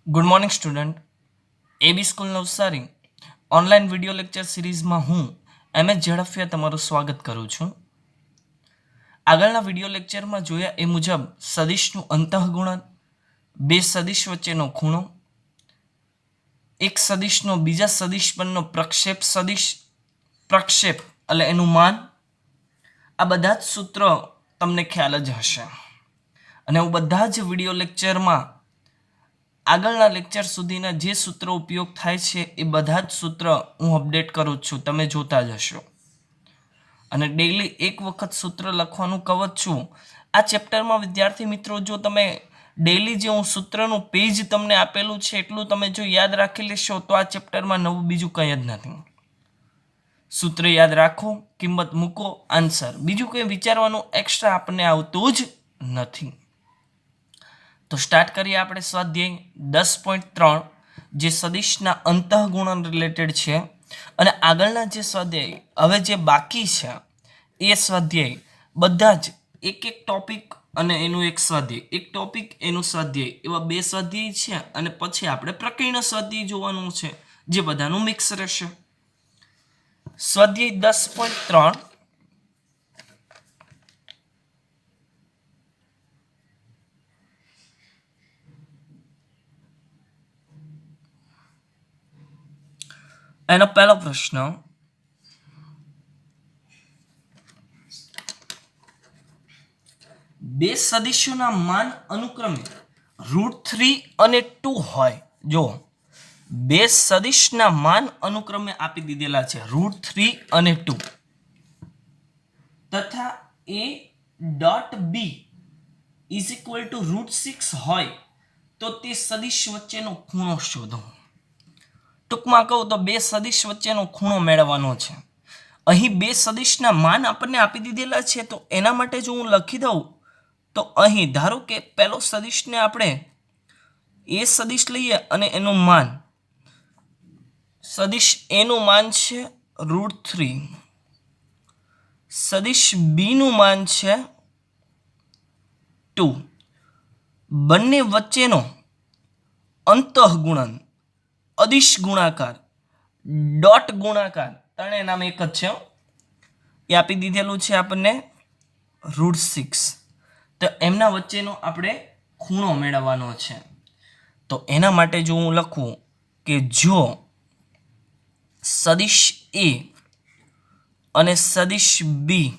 Good morning student. AB school Navsari online video lecture સિરીઝમાં હું એમ H Zadafia તમારું સ્વાગત કરું છું. આગળના વિડીયો લેક્ચરમાં જોયા એ મુજબ સદિશનું અંતઃગુણન, બે સદિશ વચ્ચેનો ખૂણો, એક સદિશનો બીજા સદિશ પરનો પ્રક્ષેપ એટલે એનું માન, આ બધા જ સૂત્રો તમને ખ્યાલ જ હશે. અને હું બધા જ વિડીયો લેક્ચરમાં આગળના લેક્ચર સુધીના જે સૂત્રો ઉપયોગ થાય છે એ બધા જ સૂત્ર હું અપડેટ કરું છું, તમે જોતા જ હશો. અને ડેઈલી એક વખત સૂત્ર લખવાનું કહું જ છું. આ ચેપ્ટરમાં વિદ્યાર્થી મિત્રો, જો તમે ડેઈલી જે હું સૂત્રનું પેજ તમને આપેલું છે એટલું તમે જો યાદ રાખી લેશો તો આ ચેપ્ટરમાં નવું બીજું કંઈ જ નથી. સૂત્ર યાદ રાખો, કિંમત મૂકો, આન્સર, બીજું કંઈ વિચારવાનું એક્સ્ટ્રા આપણને આવતું જ નથી. તો સ્ટાર્ટ કરીએ આપણે સ્વાધ્યાય 10.3 જે સદિશના અંતઃગુણન રિલેટેડ છે. અને આગળના જે સ્વાધ્યાય હવે જે બાકી છે એ સ્વાધ્યાય બધા જ એક ટોપિક અને એનું એક સ્વાધ્યાય, એક ટોપિક એનું સ્વાધ્યાય, એવા બે સ્વાધ્યાય છે. અને પછી આપણે પ્રકીર્ણ સ્વાધ્યાય જોવાનું છે જે બધાનું મિક્સ રહેશે. સ્વાધ્યાય 10.3 એનો પહેલો પ્રશ્ન, બે સદિશોના માન અનુક્રમે √3 અને 2 હોય. જો બે સદિશના માન અનુક્રમે આપી દીધેલા છે √3 અને 2 તથા a dot b is equal two √6 હોય તો તે સદિશ વચ્ચેનો ખૂણો શોધો. ટૂંકમાં કહું તો બે સદિશ વચ્ચેનો ખૂણો મેળવવાનો છે. અહીં બે સદિશના માન આપણને આપી દીધેલા છે તો એના માટે જો હું લખી દઉં તો અહીં ધારો કે પહેલો સદિશને આપણે એ સદિશ લઈએ અને એનું માન, સદિશ એનું માન છે √3, સદિશ બીનું માન છે 2. બંને વચ્ચેનો અંતઃગુણન, અદિશ ગુણાકાર, ડોટ ગુણાકાર, ત્રણેય નામ એક જ છે. એ આપી દીધેલું છે આપણને √6. તો એમના વચ્ચેનો આપણે ખૂણો મેળવવાનો છે. તો એના માટે જો હું લખું કે જો સદિશ એ અને સદિશ બી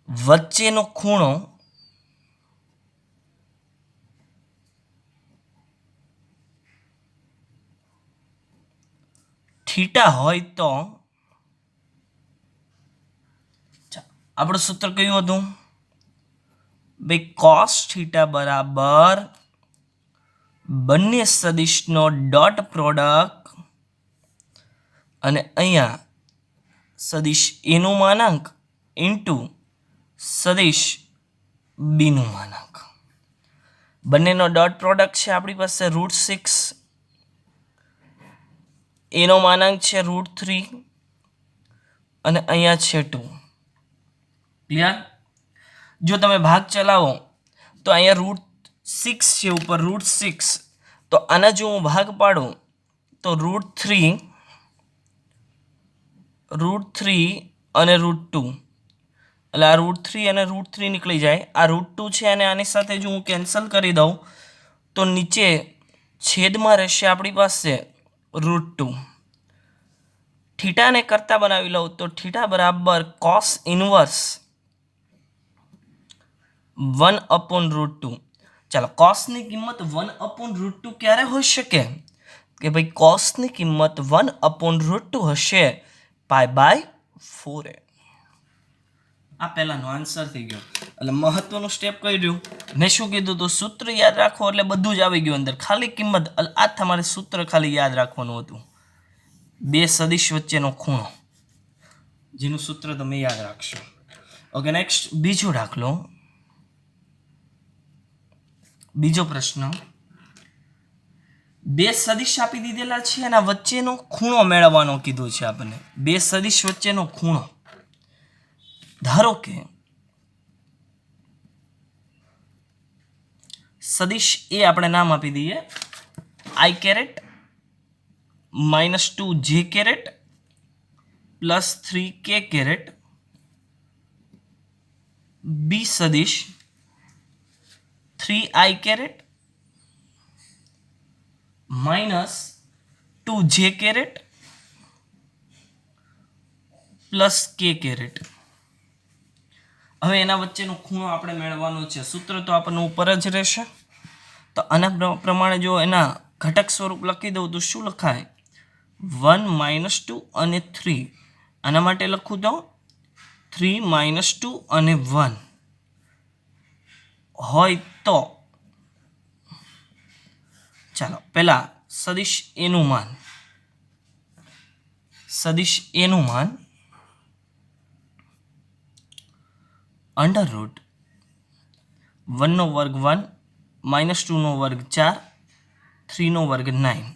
વચ્ચેનો ખૂણો થીટા હોય તો આપણું સૂત્ર કયું હતું ભાઈ? કોસ થીટા બરાબર બંને સદિશનો ડોટ પ્રોડક્ટ અને અહીંયા સદિશ એનું માનાંક ઇન્ટુ સદિશ બીનું માનાંક. બંનેનો ડોટ પ્રોડક્ટ છે આપણી પાસે √6, એનો માનાંક છે √3 અને અહીંયા છે 2. ક્લિયર? જો તમે ભાગ ચલાવો તો અહીંયા √6 છે ઉપર √6, તો આના જો હું ભાગ પાડું તો √3 અને √2, એટલે આ √3 અને √3 નીકળી જાય. આ √2 છે અને આની સાથે જો હું કેન્સલ કરી દઉં તો નીચે છેદમાં રહેશે આપણી પાસે √2. થીટાને કરતા બનાવી લઉં તો થીટા બરાબર કોસ ઇનવર્સ 1/√2. ચાલો, કોસની કિંમત 1/√2 ક્યારે હોઈ શકે? કે ભાઈ કોસની કિંમત 1/√2 હશે π/4. આ પહેલાનો આન્સર થઈ ગયો. એટલે મહત્વનું સ્ટેપ કઈ રહ્યું? મેં શું કીધું તો સૂત્ર યાદ રાખો એટલે બધું જ આવી ગયું અંદર. ખાલી કિંમત, આ તમારે સૂત્ર ખાલી યાદ રાખવાનું હતું. બે સદિશ વચ્ચેનો ખૂણો, જેનું સૂત્ર તમે યાદ રાખશો. ઓકે, નેક્સ્ટ બીજો દાખલો, બીજો પ્રશ્ન. બે સદિશ આપી દીધેલા છે એના વચ્ચેનો ખૂણો મેળવવાનો કીધું છે આપણને. બે સદિશ વચ્ચેનો ખૂણો, ધારો કે સદિશ એ આપણે નામ આપી દઈએ I caret -2 J caret +3 K caret, B સદિશ 3I caret -2 J caret +K caret. હવે એના વચ્ચેનો ખૂણો આપણે મેળવવાનો છે. સૂત્ર તો આપણને ઉપર જ રહેશે. તો આના પ્રમાણે જો એના ઘટક સ્વરૂપ લખી દઉં તો શું લખાય? 1 -2 અને 3. આના માટે લખું તો 3 -2 અને 1 હોય તો ચાલો પહેલા સદિશ એનું માન. સદિશ એનું માન √1 નો વર્ગ 1 -2 નો વર્ગ 4 3 નો વર્ગ 9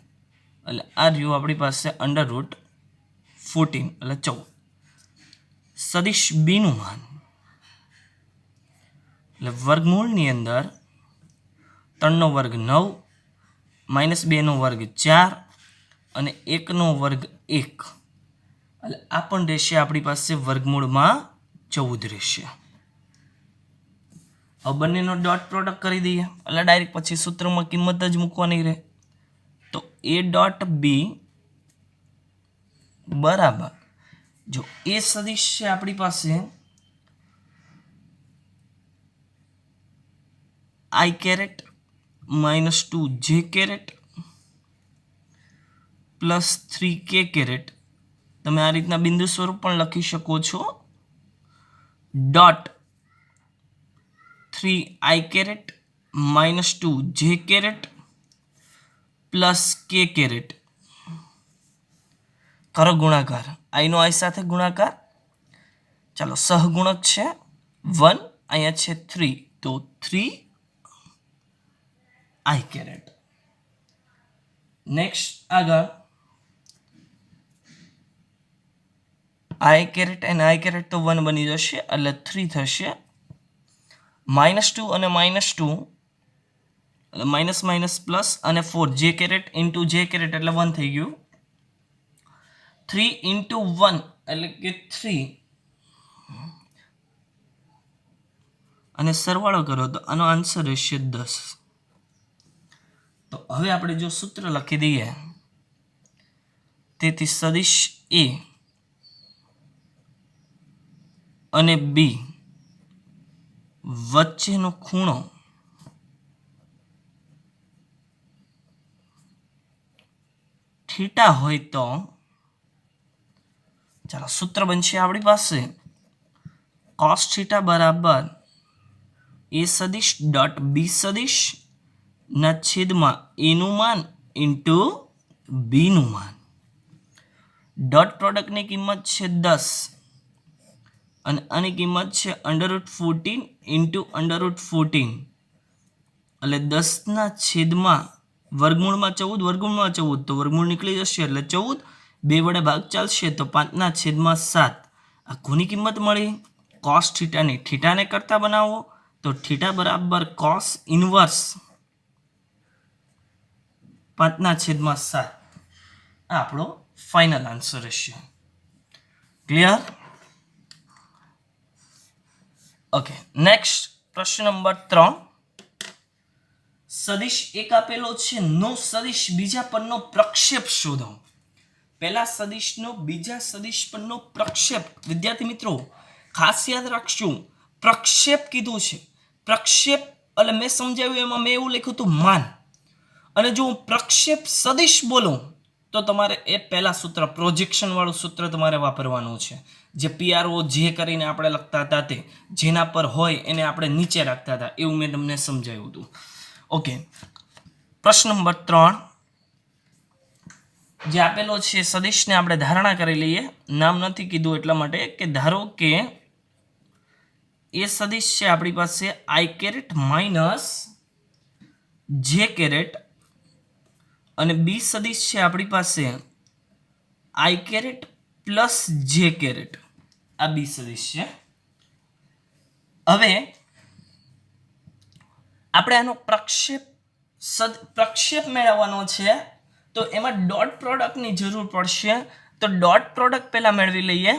એટલે આ રહ્યું આપણી પાસે √14 એટલે 14. સદિશ બી નું માન એટલે વર્ગમૂળની અંદર 3 નો વર્ગ 9 -2 નો વર્ગ 4 અને 1 નો વર્ગ 1 એટલે આ પણ રહેશે આપણી પાસે વર્ગમૂળમાં 14 રહેશે. હવે બંનેનો ડોટ પ્રોડક્ટ કરી દઈએ એટલે ડાયરેક્ટ પછી સૂત્રમાં કિંમત જ મૂકવાની રહે. તો A ડોટ બી બરાબર જો એ સદિશ છે આપણી પાસે I caret -2 J caret +3 K caret. તમે આ રીતના બિંદુ સ્વરૂપ પણ લખી શકો છો. Dot 3I caret -2 J caret +K caret. કરો ગુણાકાર. I નો I સાથે ગુણાકાર. ચાલો સહગુણક છે 1, અહીંયા છે 3 તો 3I કેરેટ. નેક્સ્ટ આગળ I કેરેટ અને I કેરેટ તો 1 બની જશે એટલે 3 થશે. -2 અને -2 એટલે માઇનસ પ્લસ અને 4 J caret into J caret એટલે 1 થઈ ગયું. 3 ઇન્ટુ 1 એટલે કે 3 અને સરવાળો કરો તો આનો આન્સર રહેશે 10. તો હવે આપણે જો સૂત્ર લખી દઈએ તેથી સદિશ A અને B વચ્ચેનો ખૂણો થીટા હોય તો ચાલો સૂત્ર બનશે આપણી પાસે cos થીટા બરાબર A સદિશ ડોટ B સદિશ ના છેદમાં A નું માન ઇન્ટુ B નું માન. ડોટ પ્રોડક્ટની કિંમત છે 10 અને આની કિંમત છે √14 ઇન્ટુ √14 એટલે 10 ના છેદમાં વર્ગમૂળમાં 14 વર્ગમૂળમાં 14 તો વર્ગમૂળ નીકળી જશે એટલે 14. 2 વડે ભાગ ચાલશે તો 5 ના છેદમાં 7. આ કોની કિંમત મળી? કોસ થીટાની. થીટાને કરતા બનાવો તો થીટા બરાબર કોસ ઇનવર્સ 5 ના છેદમાં 7. આ આપણો ફાઇનલ આન્સર હશે. ક્લિયર? ઓકે નેક્સ્ટ પ્રશ્ન નંબર 3. સદિશ એક આપેલો છે નો સદિશ બીજા પરનો પ્રક્ષેપ શોધો. પહેલા સદિશનો બીજા સદિશ પરનો પ્રક્ષેપ. વિદ્યાર્થી મિત્રો ખાસ યાદ રાખશું પ્રક્ષેપ કીધું છે. પ્રક્ષેપ એટલે મેં સમજાવ્યું એમાં મેં એવું લખ્યું હતું માન. અને જો હું પ્રક્ષેપ સદિશ બોલું તો તમારે એ પહેલા સૂત્ર પ્રોજેક્શન વાળું સૂત્ર તમારે વાપરવાનું છે. જે PRO જે કરીને આપણે લખતા હતા તે જેના પર હોય એને આપણે નીચે રાખતા હતા એવું મેં તમને સમજાવ્યું હતું. ઓકે પ્રશ્ન નંબર 3 જે આપેલો છે સદિશને આપણે ધારણા કરી લઈએ. નામ નથી કીધું એટલા માટે કે ધારો કે એ સદિશ છે આપણી પાસે I caret minus J caret અને B સદિશ છે આપણી પાસે I caret plus J caret. આ B સદિશ છે. હવે આપણે આનો પ્રક્ષેપ મેળવવાનો છે, તો એમાં ડોટ પ્રોડક્ટની જરૂર પડશે. તો ડોટ પ્રોડક્ટ પહેલા મેળવી લઈએ.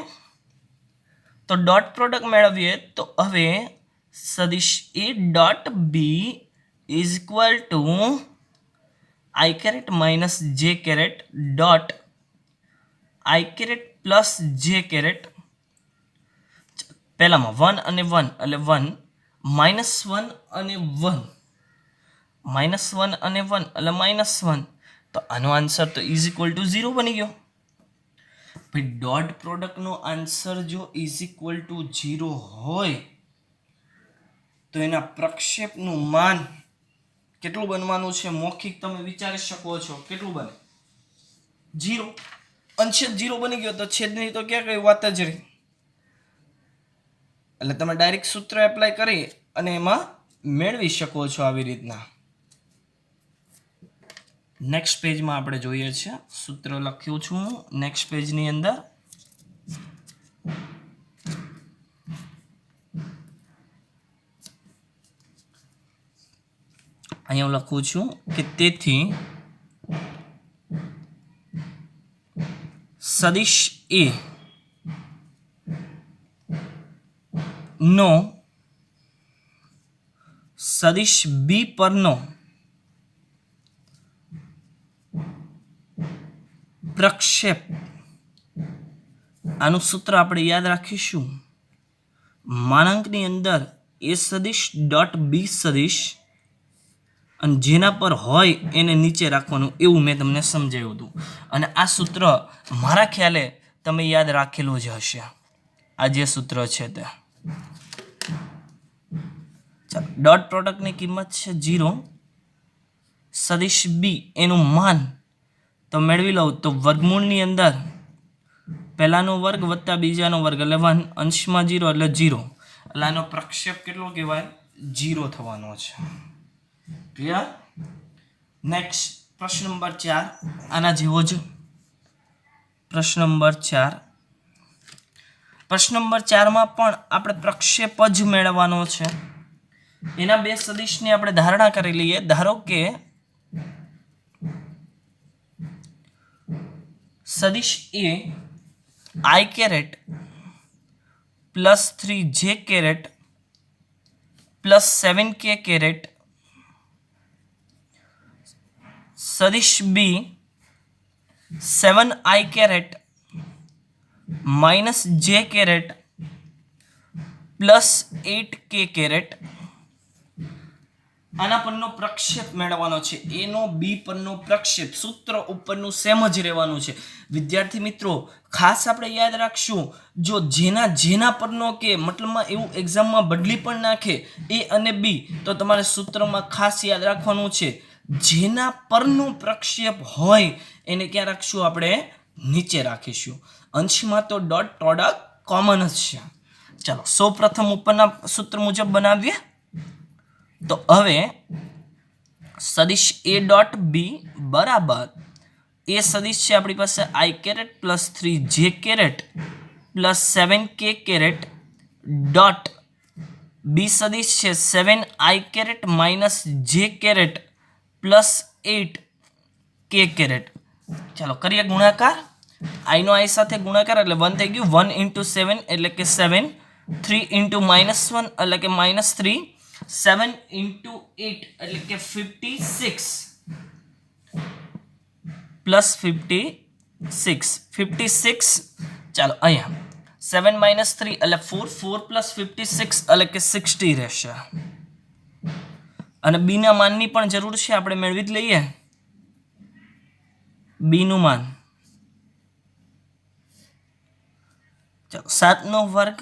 તો ડોટ પ્રોડક્ટ મેળવીએ તો હવે સદિશ A dot B is equal to i caret minus j caret dot i caret plus j caret. પહેલામાં 1 અને 1 એટલે 1 -1 અને 1 -1 અને 1 એટલે -1. તો આનો આન્સર તો ઇઝ ઇક્વલ ટુ 0 બની ગયો. ભાઈ ડોટ પ્રોડક્ટનો આન્સર જો ઇઝ ઇક્વલ ટુ 0 હોય તો એના પ્રક્ષેપનું માન કેટલું બનવાનું છે? મૌખિક તમે વિચારી શકો છો કેટલું બને? 0. અંશ 0 બની ગયો તો છેદની તો ક્યાં કઈ વાત જ રહી. એટલે તમે ડાયરેક્ટ સૂત્ર એપ્લાય કરી અને એમાં મેળવી શકો છો આવી રીતના. નેક્સ્ટ પેજમાં આપણે જોઈએ છે, સૂત્ર લખ્યું છું નેક્સ્ટ પેજની અંદર. અહીંયા હું લખું છું કે તેથી સદિશ એ નો સદિશ બી પરનો પ્રક્ષેપ, આનું સૂત્ર આપણે યાદ રાખીશું. માનાંકની અંદર એ સદિશ ડોટ બી સદિશ અને જેના પર હોય એને નીચે રાખવાનું, એવું મેં તમને સમજાવ્યું હતું. અને આ સૂત્ર મારા ખ્યાલે તમે યાદ રાખેલું જ હશે. આ જે સૂત્ર છે તે ડોટ પ્રોડક્ટની કિંમત છે 0. સદિશ બી એનું માન તો મેળવી લઉં તો વર્ગમૂળની અંદર પહેલાનો વર્ગ વત્તા બીજાનો વર્ગ એટલે 1, અંશમાં 0 એટલે 0. એટલે આનો પ્રક્ષેપ કેટલો કહેવાય? 0 થવાનો છે. ક્લિયર? નેક્સ્ટ પ્રશ્ન નંબર 4 આના જેવો જ. પ્રશ્ન નંબર 4. પ્રશ્ન નંબર 4માં પણ આપણે પ્રક્ષેપ જ મેળવવાનો છે. એના બે સદિશની આપણે ધારણા કરી લઈએ. ધારો કે સદિશ એ આઈ કેરેટ +3 જે કેરેટ +7 કે કેરેટ સદિશ બી 7i કેરેટ -j કેરેટ +8 કે કેરેટ. આના પરનો પ્રક્ષેપ મેળવવાનો છે. એનો બી પરનો પ્રક્ષેપ સૂત્ર ઉપરનું સેમ જ રહેવાનું છે. વિદ્યાર્થી મિત્રો ખાસ આપણે યાદ રાખશું, જો જેના પરનો કે મતલબમાં એવું એક્ઝામમાં બદલી પણ નાખે એ અને બી, તો તમારે સૂત્રમાં ખાસ યાદ રાખવાનું છે જેના પરનો પ્રક્ષેપ હોય એને ક્યાં રાખશું? આપણે નીચે રાખીશું. અંશમાં તો ડોટ પ્રોડક્ટ કોમન જ છે. ચાલો સૌપ્રથમ ઉપરના સૂત્ર મુજબ બનાવીએ. તો હવે સદિશ એ ડોટ બી બરાબર એ સદિશ છે આપણી પાસે આઈ કેરેટ +3 જે કેરેટ +7 કે કેરેટ ડોટ બી સદિશ છે 7i કેરેટ -j કેરેટ +8 કે કેરેટ. ચાલો કરીએ ગુણાકાર. આઈ નો આઈ સાથે ગુણાકાર એટલે 1 થઈ ગયું. 1 × 7 એટલે કે 7, 3 × -1 એટલે કે -3, 7 × 8 એટલે કે 56 +56. ચાલો અહીંયા 7 - 3 એટલે 4, 4 + 56 એટલે કે 60 રહેશે. અને બી ના માનની પણ જરૂર છે, આપણે મેળવી જ લઈએ બી નું માન. ચાલો 7 નો વર્ગ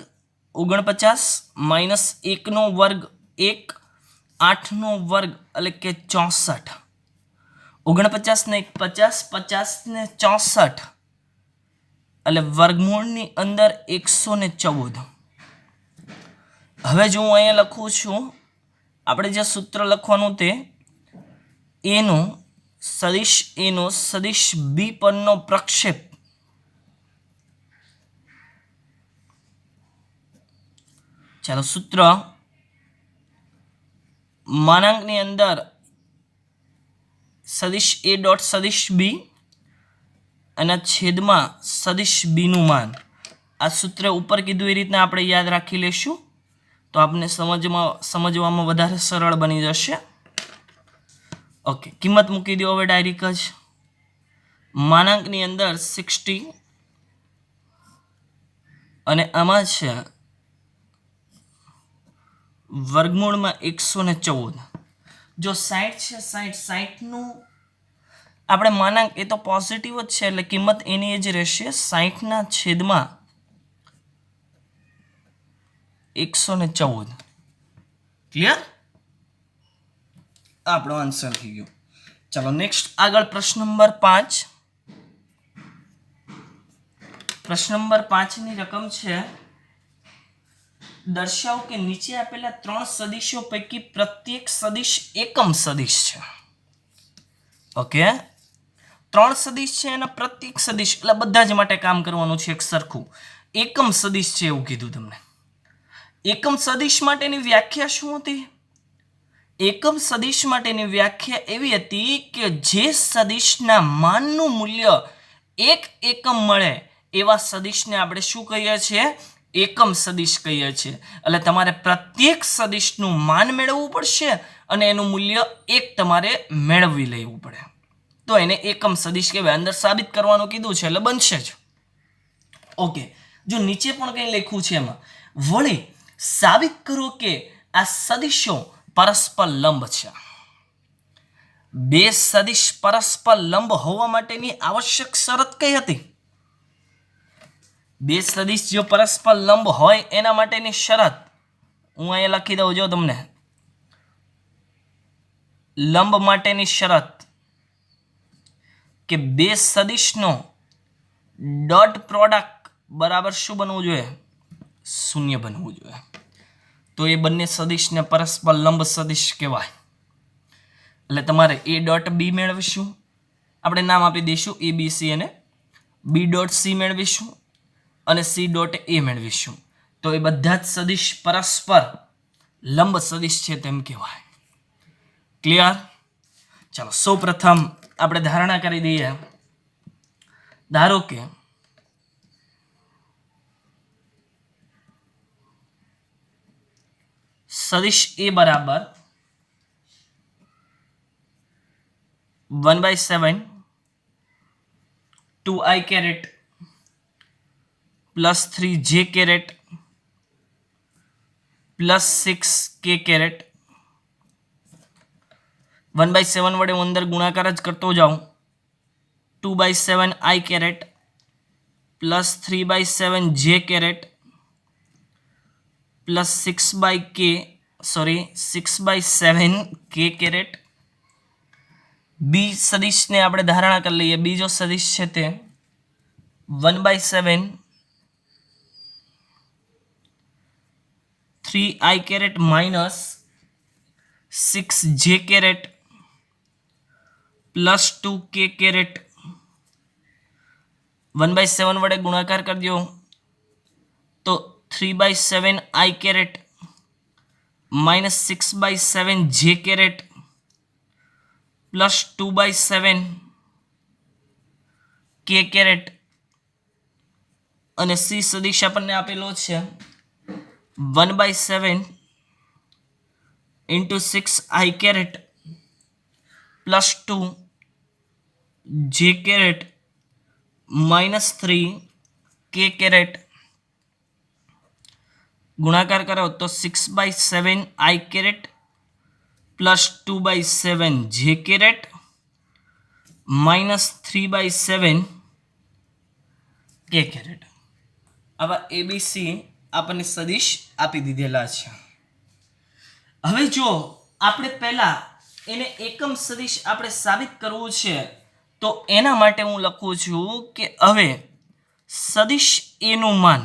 49 -1 નો વર્ગ 1, 8 નો વર્ગ એટલે કે 64. 49 ને 50, 50 ને 64 એટલે વર્ગમૂળની અંદર 114. હવે જો હું અહીંયા લખું છું, આપણે જે સૂત્ર લખવાનું તે એનો સદિશ બી પરનો પ્રક્ષેપ ચાલો સૂત્ર માનાંકની અંદર સદિશ a ડોટ સદિશ b અને છેદમાં સદિશ b નું માન. આ સૂત્ર ઉપર કીધું એ રીતના આપણે યાદ રાખી લેશું તો આપને સમજવામાં વધારે સરળ બની જશે. ઓકે, કિંમત મૂકી દો હવે ડાયરેક્ટ જ. માનાંકની અંદર 60 અને આમાં છે વર્ગમૂળમાં 114. જો 60 છે 60 નું આપણે માનાંક એ તો પોઝિટિવ જ છે એટલે કિંમત એની જ રહેશે. 60 ના છેદમાં 114. ક્લિયર? આપણો આન્સર થઈ ગયો. ચાલો નેક્સ્ટ આગળ પ્રશ્ન નંબર 5. પ્રશ્ન નંબર 5 ની રકમ છે દર્શાવો કે નીચે આપેલા 3 સદિશો પૈકી પ્રત્યેક સદિશ એકમ સદિશ છે. ઓકે, 3 સદિશ છે એના પ્રત્યેક સદિશ એટલે બધા જ માટે કામ કરવાનું છે એક સરખું. એકમ સદિશ છે એવું કીધું તમને. એકમ સદિશ માટેની વ્યાખ્યા શું હતી? એકમ સદિશ માટેની વ્યાખ્યા એવી હતી કે જે સદિશના માનનું મૂલ્ય 1 એકમ મળે એવા સદિશને આપણે શું કહીએ છીએ? એકમ સદિશ કહીએ છીએ. એટલે તમારે પ્રત્યેક સદિશનું માન મેળવવું પડશે અને એનું મૂલ્ય 1 તમારે મેળવી લેવું પડે તો એને એકમ સદિશ કહેવાય. અંદર સાબિત કરવાનું કીધું છે એટલે બનશે જ. ઓકે, જો નીચે પણ કંઈ લખ્યું છે એમાં વળી સાબિત કરો કે આ સદિશો પરસ્પર લંબ છે. બે સદિશ પરસ્પર લંબ હોવા માટેની આવશ્યક શરત કઈ હતી? બે સદિશ જો પરસ્પર લંબ હોય એના માટેની શરત હું અહીંયા લખી દઉં જો તમને. લંબ માટેની શરત કે બે સદિશનો ડોટ પ્રોડક્ટ બરાબર શું બનવું જોઈએ? શૂન્ય બનવું જોઈએ. તો એ બંને સદિશને પરસ્પર લંબ સદિશ કહેવાય. એટલે તમારે a ડોટ b મેળવીશું, આપણે નામ આપી દઈશું abc અને b ડોટ c મેળવીશું અને c ડોટ a મેળવીશું. તો એ બધા જ સદિશ પરસ્પર લંબ સદિશ છે તેમ કહેવાય. ક્લિયર? ચાલો સૌ પ્રથમ આપણે ધારણા કરી દઈએ. ધારો કે સદિશ a બરાબર 1/7 2i caret plus 3j caret plus 6k caret 1/7 વડે હું અંદર ગુણાકાર જ કરતો જાઉં. 2/7 i caret plus 3/7 j caret plus 6/7 k caret. B સદિશને આપણે ધારણા કરી લઈએ. બીજો સદિશ છે તે 1/7 3i caret minus 6j caret plus 2k caret 1/7 વડે ગુણાકાર કરી દો તો 3/7 i caret minus 6/7 j caret plus 2/7 k caret અને સી સદિશ આપણને આપેલો છે 1/7 into 6i caret plus 2 j caret minus 3 k caret गुणाकार करो तो 6/7 i caret plus 2/7 j caret minus 3/7 k caret. अब ABC આપણને સદિશ આપી દીધેલા છે. હવે જો આપણે પહેલા એને એકમ સદિશ આપણે સાબિત કરવું છે તો એના માટે હું લખું છું કે હવે સદિશ a નું માન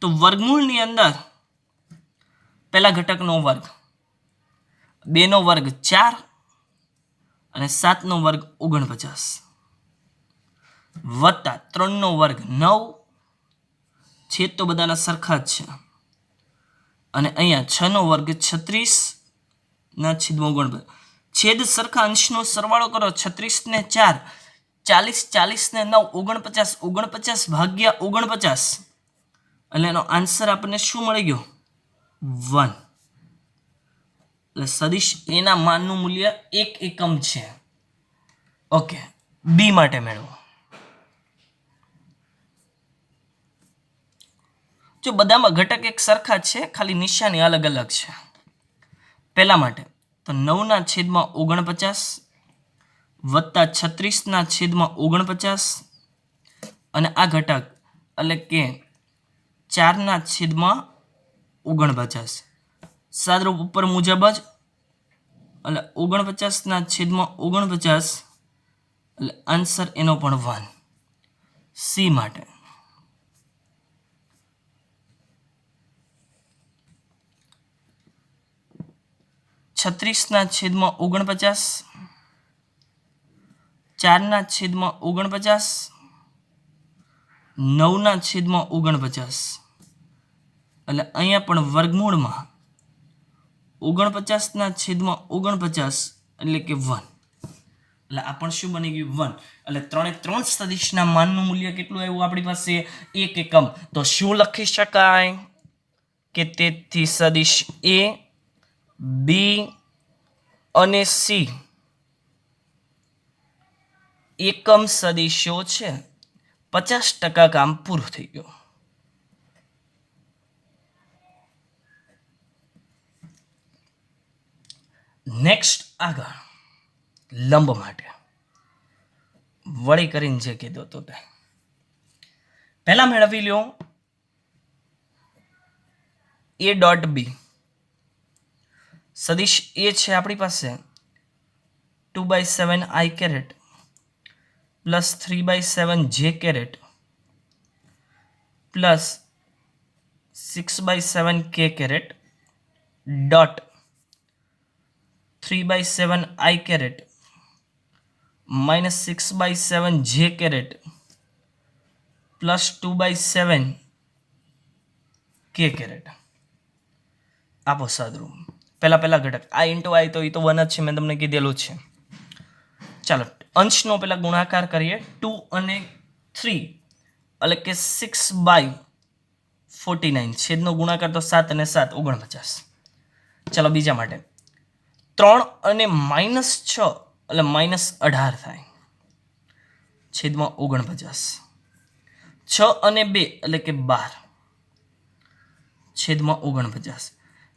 તો વર્ગમૂળની અંદર પહેલા ઘટકનો વર્ગ 2 નો વર્ગ 4 અને 7 નો વર્ગ 49 વત્તા 3 નો વર્ગ 9 છેદ તો બધાના સરખા જ છે અને અહીંયા 6 નો વર્ગ 36 છેદમાં 49. છેદ સરખા અંશનો સરવાળો કરો. 36 ને 4, 40, 40 ને 9, 49, 49 ભાગ્યા 49. એટલે એનો આન્સર આપણને શું મળી ગયો? 1. એટલે સદિશ એના માનનું મૂલ્ય 1 એકમ છે. ઓકે, બી માટે મેળવો. જો બધામાં ઘટક એક સરખા છે, ખાલી નિશાની અલગ અલગ છે. પહેલા માટે તો 9/49 વત્તા 36/49 અને આ ઘટક એટલે કે 4/49 સાદરૂપ ઉપર મુજબ જ એટલે 49/49 એટલે આન્સર એનો પણ 1. સી માટે 36/49 4/49 9/49 એટલે અહીંયા પણ વર્ગમૂળમાં 49/49 એટલે કે 1. એટલે આ પણ શું બની ગયું? 1. એટલે 3 સદિશના માનનું મૂલ્ય કેટલું આવ્યું આપણી પાસે? 1 એકમ. તો શું લખી શકાય કે તેથી સદિશ એ, બી અને સી એકમ સદિશો છે. 50% કામ પૂરું થઈ ગયું. નેક્સ્ટ આગળ લંબ માટે વળી કરીને જે કીધું તો તે પહેલા મેળવી લો એ ડોટ બી. સદિશ એ છે આપણી પાસે 2/7 i caret plus 3/7 j caret plus 6/7 k caret dot 3/7 i caret minus 6/7 j caret plus 2/7 k caret. આપો સાદરૂપ. પહેલા ઘટક i into i તો એ તો 1 જ છે, મેં તમને કીધેલું છે. ચાલો અંશનો પહેલા ગુણાકાર કરીએ. 2 અને 3 એટલે કે 6/49 છેદનો ગુણાકાર તો 7 અને 7 49. ચાલો બીજા માટે 3 અને -6 એટલે -18 થાય છેદમાં 49. 6 અને 2 એટલે કે 12 છેદમાં 49.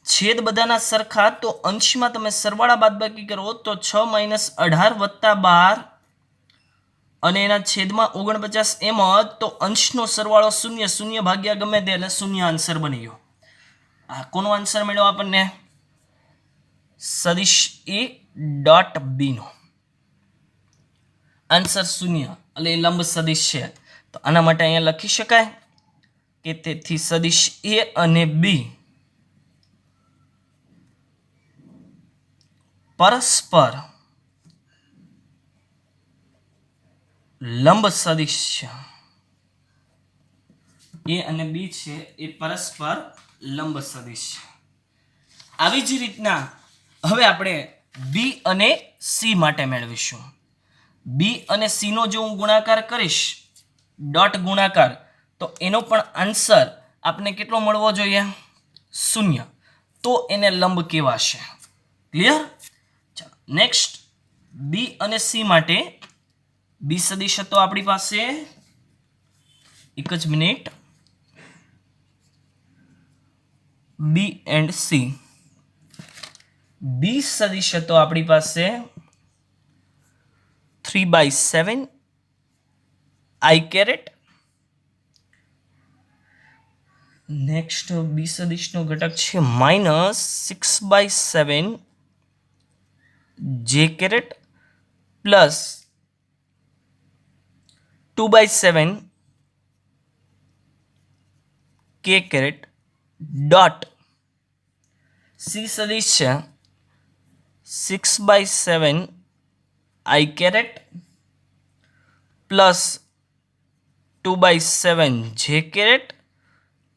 છેદ બધાના સરખા તો અંશમાં તમે સરવાળા બાદબાકી કરો તો 6 - 18 વત્તા 12 અને એના છેદમાં 49 એમ જ તો અંશનો સરવાળો 0 ભાગ્યા ગમે તે એટલે 0 આન્સર બની ગયો. આ કોનો આન્સર મળ્યો આપણને? સદિશ A dot B no answer 0 એટલે એ લંબ સદિશ છે. તો આના માટે અહીંયા લખી શકાય કે તેથી સદિશ એ અને બી પરસ્પર લંબ સદિશ છે. એ અને બી છે એ પરસ્પર લંબ સદિશ છે. આવી જ રીતના હવે આપણે બી અને સી માટે મેળવીશું. બી અને સી નો જો હું ગુણાકાર કરીશ ડોટ ગુણાકાર તો એનો પણ આન્સર આપણે કેટલો મળવો જોઈએ? 0. તો એને લંબ કહેવાશે. ક્લિયર? ચાલો નેક્સ્ટ બી અને સી માટે બી સદિશ હતો આપણી પાસે, એક જ minute, B and C. B સદિશ હતો આપણી પાસે 3/7 i કેરેટ. નેક્સ્ટ બી સદિશનો ઘટક છે -6/7 j caret plus 2/7 k caret dot C સદિશ છે 6/7 i caret plus 2/7 j caret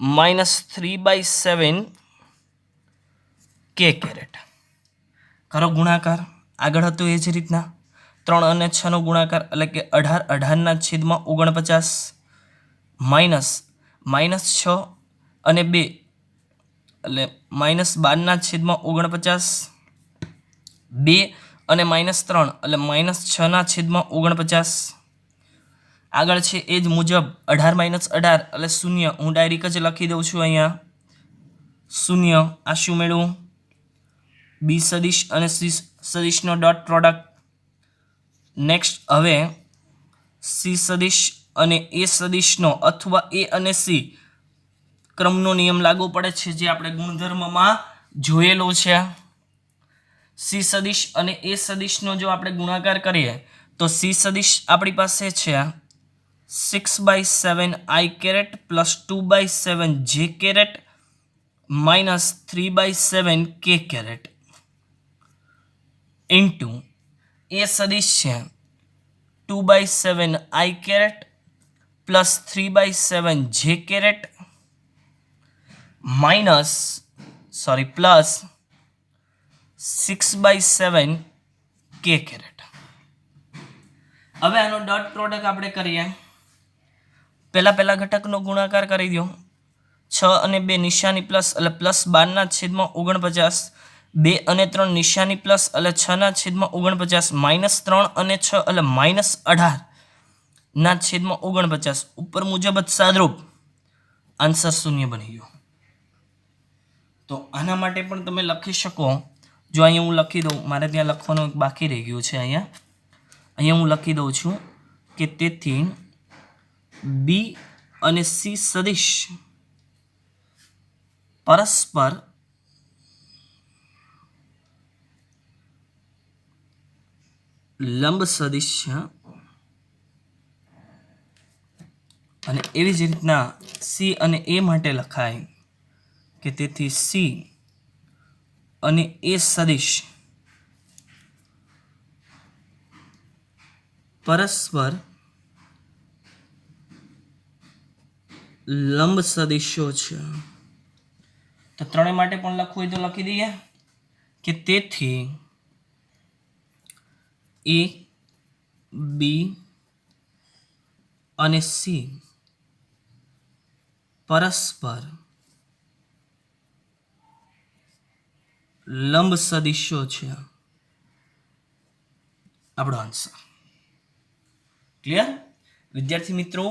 minus 3/7 કે કેરેટ. કરો ગુણાકાર. આગળ હતું એ જ રીતના 3 અને 6 નો ગુણાકાર એટલે કે 18/49 માઇનસ -6 અને 2 એટલે -12/49, 2 અને -3 એટલે -6/49. આગળ છે એ જ મુજબ 18 - 18 એટલે 0. હું ડાયરેક્ટ જ લખી દઉં છું અહીંયા 0. આ શું મેળવું? બી સદિશ અને સી સદિશનો ડોટ પ્રોડક્ટ. નેક્સ્ટ હવે સી સદિશ અને એ સદિશનો અથવા એ અને સી ક્રમનો નિયમ લાગુ પડે છે જે આપણે ગુણધર્મમાં જોયેલો છે. સી સદિશ અને એ સદિશનો જો આપણે ગુણાકાર કરીએ તો સી સદિશ આપણી પાસે છે 6/7 i કેરેટ પ્લસ 2/7 જે કેરેટ માઇનસ 3/7 કે કેરેટ ઇન્ટુ એ સદિશ છે 2/7 i કેરેટ પ્લસ 3/7 જે કેરેટ પ્લસ 6/7 કે કેરેટ. હવે આનો ડોટ પ્રોડક્ટ આપણે કરીએ. પહેલા ઘટકનો ગુણાકાર કરી દો. 6 અને 2 નિશાની પ્લસ એટલે પ્લસ 12/49, 2 અને 3 નિશાની પ્લસ એટલે 6/49, -3 અને 6 એટલે -18/49. ઉપર મુજબ જ સાદરૂપ આન્સર 0 બની ગયો. તો આના માટે પણ તમે લખી શકો. જો અહીંયા હું લખી દઉં, મારે ત્યાં લખવાનું બાકી રહી ગયું છે. અહીંયા હું લખી દઉં છું કે તેથી બી અને સી સદિશ પરસ્પર લંબ સદિશ છે અને એવી જ રીતના સી અને એ માટે લખાય કે તેથી સી અને એ સદિશ પરસ્પર લંબ સદિશો છે. તો ત્રણેય માટે પણ લખવું હોય તો લખી દઈએ કે તેથી એ, બી અને સી પરસ્પર લંબ સદિશો છે. આપણો આન્સર ક્લિયર? વિદ્યાર્થી મિત્રો,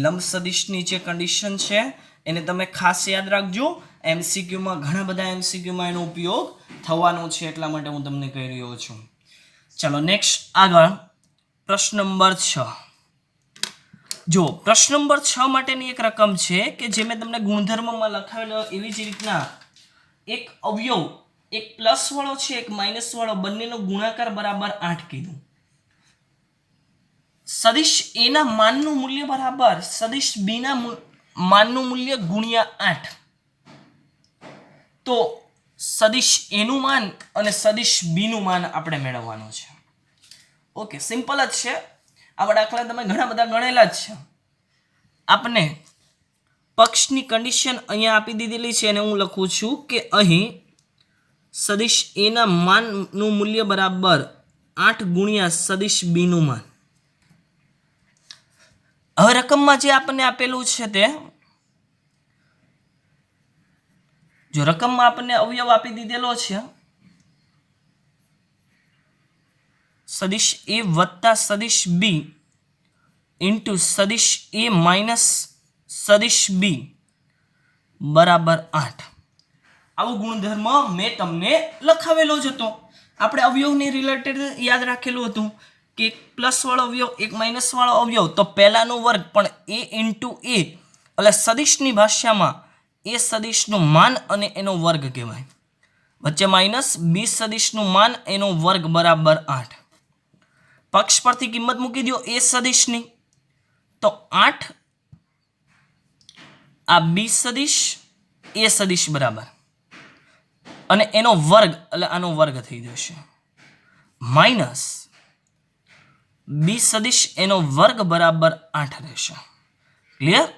લંબ સદિશની જે કન્ડિશન છે એને તમે ખાસ યાદ રાખજો. એમસીક્યુમાં ઘણા બધા એમસીક્યુમાં એનો ઉપયોગ થવાનો છે, એટલા માટે હું તમને કહી રહ્યો છું. ચલો નેક્સ્ટ આગળ પ્રશ્ન નંબર 6. જો પ્રશ્ન નંબર 6 માટેની એક રકમ છે કે જે મેં તમને ગુણધર્મમાં લખાવેલો એવી જ રીતના એક અવયવ, એક પ્લસ વાળો છે એક માઇનસ વાળો, બંનેનો ગુણાકાર બરાબર 8 કીધું. સદિશ એ ના માનનું મૂલ્ય બરાબર સદિશ બી ના માનનું મૂલ્ય ગુણ્યા 8. તો સદિશ એનું માન અને સદિશ બી નું માન આપણે મેળવવાનું છે. ઓકે, સિમ્પલ જ છે. આવા દાખલા તમે ઘણા બધા ગણેલા જ છે. આપને પક્ષની કન્ડિશન અહીંયા આપી દીધેલી છે અને હું લખું છું કે અહીં સદિશ એ ના માનનું મૂલ્ય બરાબર 8 ગુણ્યા સદિશ બી નું માન. હવે રકમમાં જે આપણને આપેલું છે તે જો રકમમાં આપણને અવયવ આપી દીધેલો છે સદિશ એ વત્તા સદિશ બી ઇન્ટુ સદિશ એ માઇનસ સદિશ બી બરાબર 8. આવું ગુણધર્મ મેં તમને લખાવેલો જ હતો. આપણે અવયવની રિલેટેડ યાદ રાખેલું હતું કે એક પ્લસ વાળો અવયવ, એક માઇનસ વાળો અવયવ, તો પહેલાનો વર્ગ પણ એ ઇન્ટુ એ એટલે સદિશની ભાષામાં એ સદિશનું માન અને એનો વર્ગ કહેવાય. વચ્ચે માઇનસ બી સદિશનું માન એનો વર્ગ બરાબર 8. પક્ષ પરથી કિંમત મૂકી દો એ સદિશની, તો 8 આ બી સદિશ એ સદિશ બરાબર અને એનો વર્ગ એટલે આનો વર્ગ થઈ જશે માઇનસ બી સદિશ એનો વર્ગ બરાબર 8 રહેશે. ક્લિયર?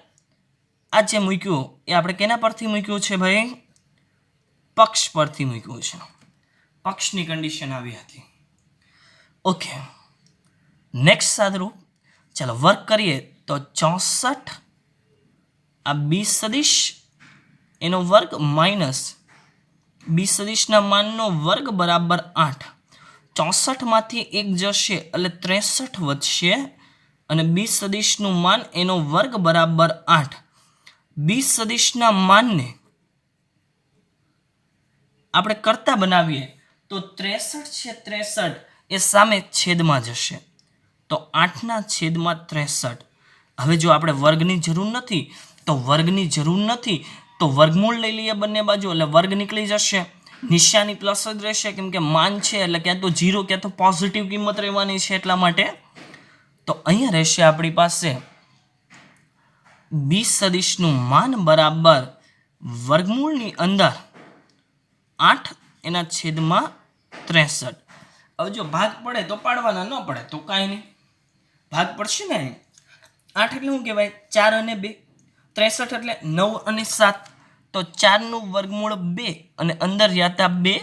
આ જે મૂક્યું એ આપણે કેના પરથી મૂક્યું છે ભાઈ? પક્ષ પરથી મૂક્યું છે, પક્ષની કન્ડિશન આવી હતી. ઓકે, નેક્સ્ટ સાદરૂપ. ચાલો વર્ક કરીએ તો 64 આ બી સદિશ એનો વર્ગ માઇનસ બી સદિશના માનનો વર્ગ બરાબર 8. 64માંથી 1 જશે એટલે 63 વધશે અને બી સદિશનું માન એનો વર્ગ બરાબર 8. બી સદિશના માનને આપણે કરતા બનાવીએ તો 63 છે, 63 એ સામે છેદમાં જશે તો 8ના છેદમાં 63. હવે જો આપણે વર્ગની જરૂર નથી તો વર્ગમૂળ લઈ લઈએ બંને બાજુ એટલે વર્ગ નીકળી જશે. નિશાની પ્લસ જ રહેશે કેમ કે માન છે એટલે ક્યાં તો 0 ક્યાં તો પોઝિટિવ કિંમત રહેવાની છે એટલા માટે. તો અહીંયા રહેશે આપણી પાસે બી સદિશનું માન બરાબર વર્ગમૂળની અંદર 8 એના છેદમાં 63. હવે જો ભાગ પડે તો પાડવાના, ન પડે તો કાંઈ નહીં, ભાગ પડશે ને. 8 એટલે શું કહેવાય? 4 અને 2. 63 એટલે 9 અને 7. તો 4નું વર્ગમૂળ 2 અને અંદર રહ્યા 2.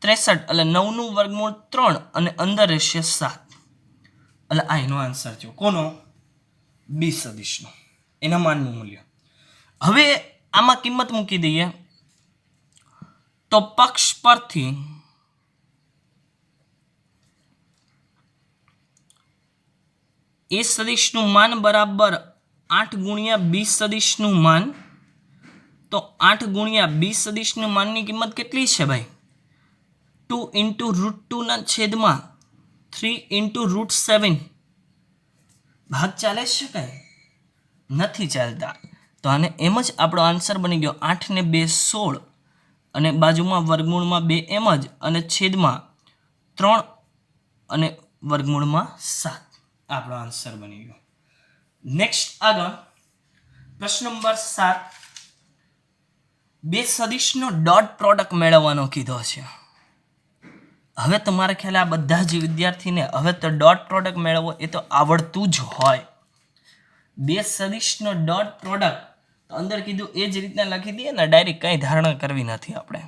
63 એટલે 9નું વર્ગમૂળ 3 અને અંદર રહેશે 7. એટલે આ એનો આન્સર થયો. કોનો? બી સદિશનો, એના માનનું મૂલ્ય. હવે આમાં કિંમત મૂકી દઈએ તો પક્ષ પરથી એ સદિશનું માન બરાબર 8 ગુણ્યા બી સદિશનું માન. તો 8 ગુણ્યા બી સદિશનું માનની કિંમત કેટલી છે ભાઈ? 2 × √2 ના છેદમાં 3 × √7. ભાગ ચાલે છે કઈ? નથી ચાલતા. તો આને એમ જ આપણો આન્સર બની ગયો. 8 ને 2 16 અને બાજુમાં વર્ગમૂળમાં 2 એમ જ અને છેદમાં 3 અને વર્ગમૂળમાં 7. આપણો આન્સર બની ગયો. નેક્સ્ટ આગળ પ્રશ્ન નંબર 7. બે સદિશનો ડોટ પ્રોડક્ટ મેળવવાનો કીધો છે. હવે તમારે ખ્યાલ આ બધા જ વિદ્યાર્થીને હવે તો ડોટ પ્રોડક્ટ મેળવવો એ તો આવડતું જ હોય. બે સદિશનો ડોટ પ્રોડક્ટ તો અંદર કીધું એ જ રીતના લખી દઈએ ને, ડાયરેક્ટ કંઈ ધારણા કરવી નથી આપણે.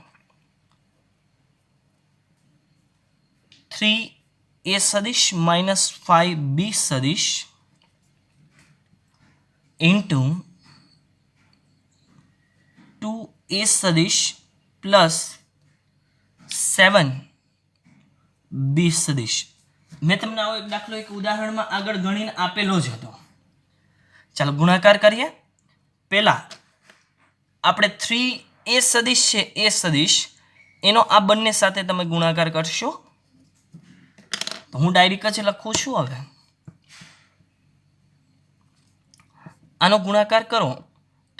3a સદિશ માઇનસ 5b સદિશ ઇન્ટુ 2a સદિશ પ્લસ 7b સદિશ. મેં તમને આવો એક દાખલો એક ઉદાહરણમાં આગળ ગણીને આપેલો જ હતો. ચાલો ગુણાકાર કરીએ. પહેલા આપણે 3a સદિશ છે એ સદિશ એનો આ બંને સાથે તમે ગુણાકાર કરશો તો હું ડાયરેક્ટ જ લખું છું. હવે આનો ગુણાકાર કરો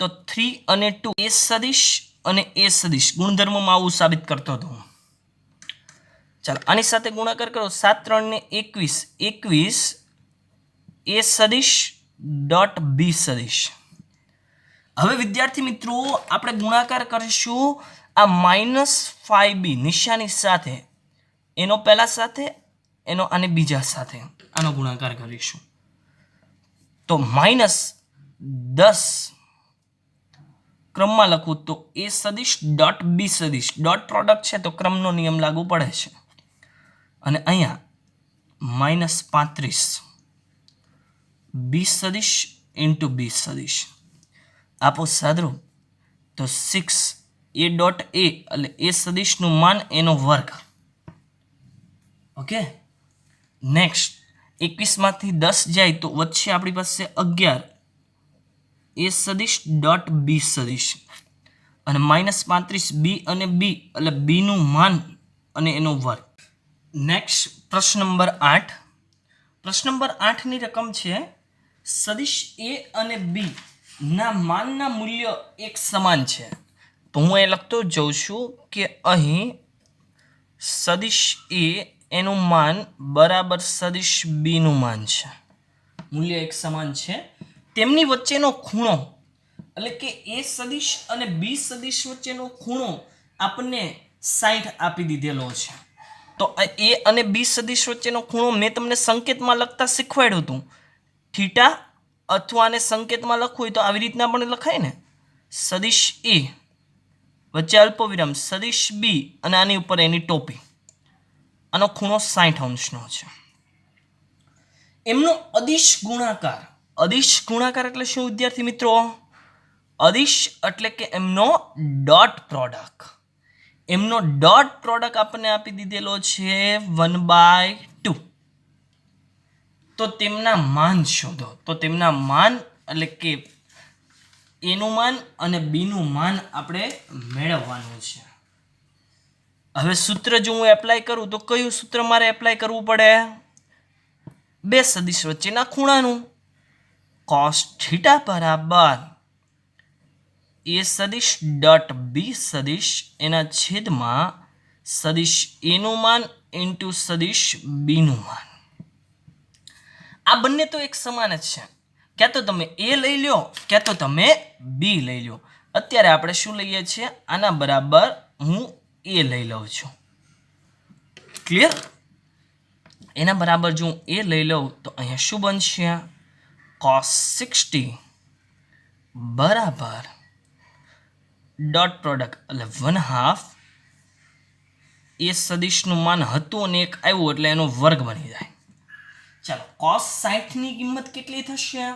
તો 3 અને 2 એ સદિશ અને એ સદિશ ગુણધર્મમાં આવું સાબિત કરતો હતો. ચાલો આની સાથે ગુણાકાર કરો 7 3 ને 21 21 એ સદિશ ડોટ બી સદિશ. હવે વિદ્યાર્થી મિત્રો આપણે ગુણાકાર કરીશું આ -5b નિશાની સાથે, એનો પહેલા સાથે એનો આને બીજા સાથે આનો ગુણાકાર કરીશું તો -10 ક્રમમાં લખું તો એ સદિશ ડોટ બી સદિશ. ડોટ પ્રોડક્ટ છે તો ક્રમનો નિયમ લાગુ પડે છે. અને અહીંયા -35 બી સદિશ ઇન્ટુ બી સદિશ. આપો સાદરૂપ તો 6 એ ડોટ એ એટલે એ સદિશનું માન એનો વર્ગ. ઓકે, નેક્સ્ટ 21માંથી 10 જાય તો વચ્ચે આપણી પાસે 11 એ સદિશ ડોટ બી સદિશ અને -35 બી અને બી એટલે બીનું માન અને એનો વર્ગ. નેક્સ્ટ પ્રશ્ન નંબર 8. પ્રશ્ન નંબર 8ની રકમ છે સદિશ એ અને બી ના માનના મૂલ્ય એક સમાન છે. તો હું એ લખતો જાઉં છું કે અહીં સદિશ એ એનું માન બરાબર સદિશ બીનું માન છે, મૂલ્ય એક સમાન છે. તેમની વચ્ચેનો ખૂણો એટલે કે એ સદિશ અને બી સદિશ વચ્ચેનો ખૂણો આપણને 60 આપી દીધેલો છે. તો એ અને બી સદિશ વચ્ચેનો ખૂણો મેં તમને સંકેતમાં લખતા શીખવાડ્યું હતું. થીટા અથવા આને સંકેતમાં લખવું હોય તો આવી રીતના પણ લખાય ને, સદિશ એ વચ્ચે અલ્પવિરામ સદિશ બી અને આની ઉપર એની ટોપી. આનો ખૂણો 60 અંશનો છે. એમનો અદિશ ગુણાકાર. અદિશ ગુણાકાર એટલે શું વિદ્યાર્થી મિત્રો? અદિશ એટલે કે એમનો ડોટ પ્રોડક્ટ. એમનો ડોટ પ્રોડક્ટ આપણને આપી દીધેલો છે 1/2. તો તેમના માન શોધો. તો તેમના માન એટલે કે એનું માન અને બીનું માન આપણે મેળવવાનું છે. હવે સૂત્ર જો હું એપ્લાય કરું તો કયું સૂત્ર મારે એપ્લાય કરવું પડે? બે સદિશ વચ્ચેના ખૂણાનું. cos થીટા બરાબર એ સદિશ ડોટ બી સદિશ એના છેદમાં સદિશ એનું માન ઇન્ટુ સદિશ બીનું માન. આ બંને તો એક સમાન જ છે. ક્યાં તો તમે એ લઈ લો ક્યાં તો તમે બી લઈ લો. અત્યારે આપણે શું લઈએ છીએ? આના બરાબર હું એ લઈ લઉં છું. ક્લિયર? એના બરાબર જો હું એ લઈ લઉં તો અહીંયા શું બનશે? cos 60 બરાબર ડોટ પ્રોડક્ટ એટલે 1/2 એ સદિશનું માન હતું અને એક આવ્યું એટલે એનો વર્ગ બની જાય. ચાલો cos 60 ની કિંમત કેટલી થશે?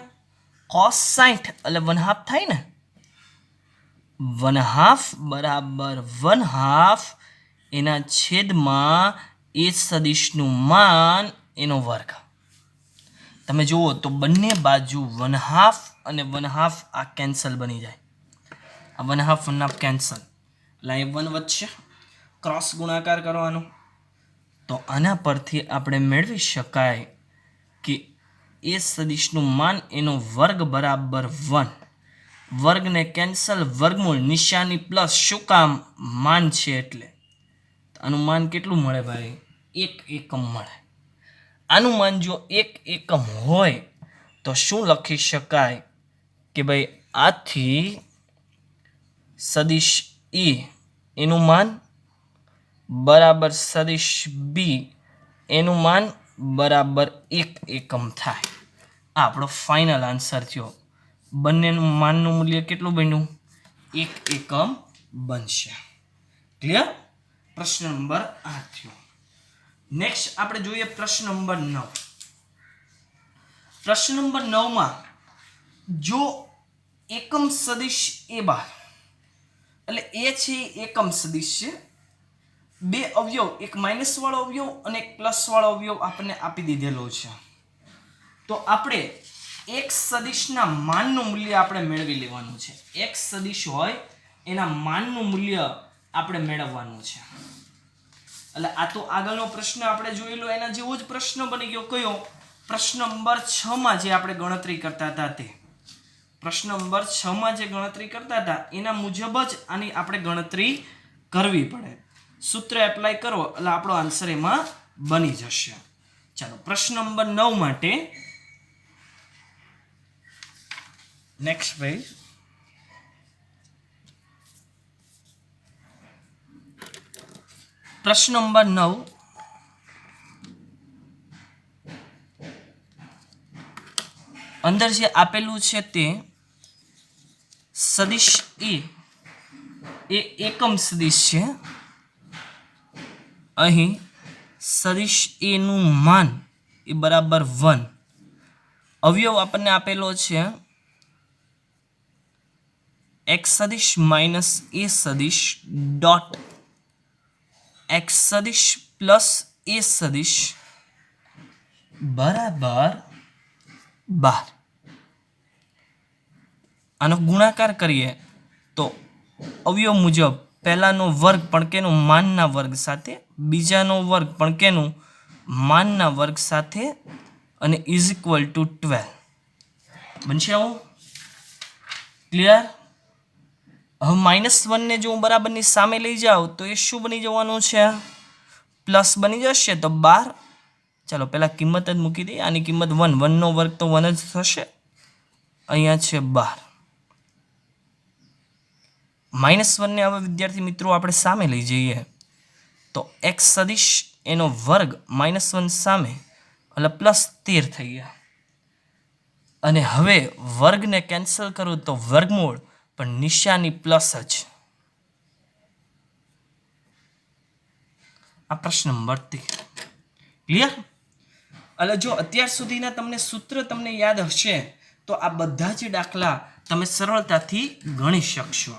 cos 60 એટલે 1/2 થાય ને. 1/2 બરાબર 1/2 એના છેદમાં એ સદિશનું માન એનો વર્ગ. તમે જુઓ તો બંને બાજુ 1/2 અને 1/2 આ કેન્સલ બની જાય. આ 1/2 1/2 કેન્સલ એટલે અહીં 1 વધશે. ક્રોસ ગુણાકાર કરવાનો. તો આના પરથી આપણે મેળવી શકાય કે એ સદિશનું માન એનો વર્ગ બરાબર 1. વર્ગને કેન્સલ, વર્ગમૂળ નિશાની પ્લસ. શું કામ? માન છે એટલે. આનું માન કેટલું મળે ભાઈ? 1 એકમ મળે. આનું માન જો 1 એકમ હોય તો શું લખી શકાય કે ભાઈ આથી સદિશ એ એનું માન બરાબર સદિશ બી એનું માન બરાબર 1 એકમ થાય. આ આપણો ફાઇનલ આન્સર થયો. બંનેનું માનનું મૂલ્ય કેટલું બન્યું? 1 એકમ બનશે. ક્લિયર? પ્રશ્ન નંબર 8 થયો. નેક્સ્ટ આપણે જોઈએ પ્રશ્ન નંબર 9. પ્રશ્ન નંબર 9 માં જો એકમ સદિશ એ બાર એટલે એ છે એકમ સદિશ છે. બે અવયવ, એક માઇનસ વાળો અવયવ અને એક પ્લસ વાળો અવયવ આપણને આપી દીધેલો છે. તો આપણે એક સદિશના માનનું મૂલ્ય આપણે મેળવી લેવાનું છે. એક સદિશ હોય એના માનનું મૂલ્ય આપણે મેળવવાનું છે. એટલે આ તો આગળનો પ્રશ્ન આપણે જોયેલો એના જેવો જ પ્રશ્ન બની ગયો. કયો? પ્રશ્ન નંબર 6 માં જે આપણે ગણતરી કરતા હતા તે. પ્રશ્ન નંબર 6 માં જે ગણતરી કરતા હતા એના મુજબ જ આની આપણે ગણતરી કરવી પડે. સૂત્ર એપ્લાય કરો એટલે આપણો આન્સર એમાં બની જશે. ચાલો પ્રશ્ન નંબર 9 માટે નેક્સ્ટ પેજ. પ્રશ્ન નંબર 9 અંદર જે આપેલું છે તે સદિશ એ એકમ સદિશ છે. અહીં સદિશ એ નું માન એ બરાબર 1. અવયવ આપણને આપેલો છે x સદિશ માઇનસ એ સદિશ ડોટ x સદિશ પ્લસ એ સદિશ બરાબર 12. આનો ગુણાકાર કરીએ તો અવયવ મુજબ પહેલાનો વર્ગ પણ કેનું? માનના વર્ગ સાથે. બીજાનો વર્ગ પણ કેનું? માનના વર્ગ સાથે. અને ઇઝ ઇક્વલ ટુ 12 બનશે. આવું ક્લિયર? હવે -1 ને જો હું બરાબરની સામે લઈ જાઉં તો એ શું બની જવાનું છે? પ્લસ બની જશે. તો 12. ચાલો પહેલા કિંમત જ મૂકી દઈએ. આની કિંમત 1. 1 નો વર્ગ તો 1 જ થશે. અહીંયા છે 12. -1 ને હવે વિદ્યાર્થી મિત્રો આપણે સામે લઈ જઈએ તો x સદિશ એનો વર્ગ -1 સામે એટલે +13 થઈ ગયા. અને હવે વર્ગને કેન્સલ કરું તો વર્ગમૂળ પણ નિશાની પ્લસ જ. આ પ્રશ્ન નંબર 13 ક્લિયર. એટલે જો અત્યાર સુધીના તમને સૂત્ર તમને યાદ હશે તો આ બધા જ દાખલા તમે સરળતાથી ગણી શકશો.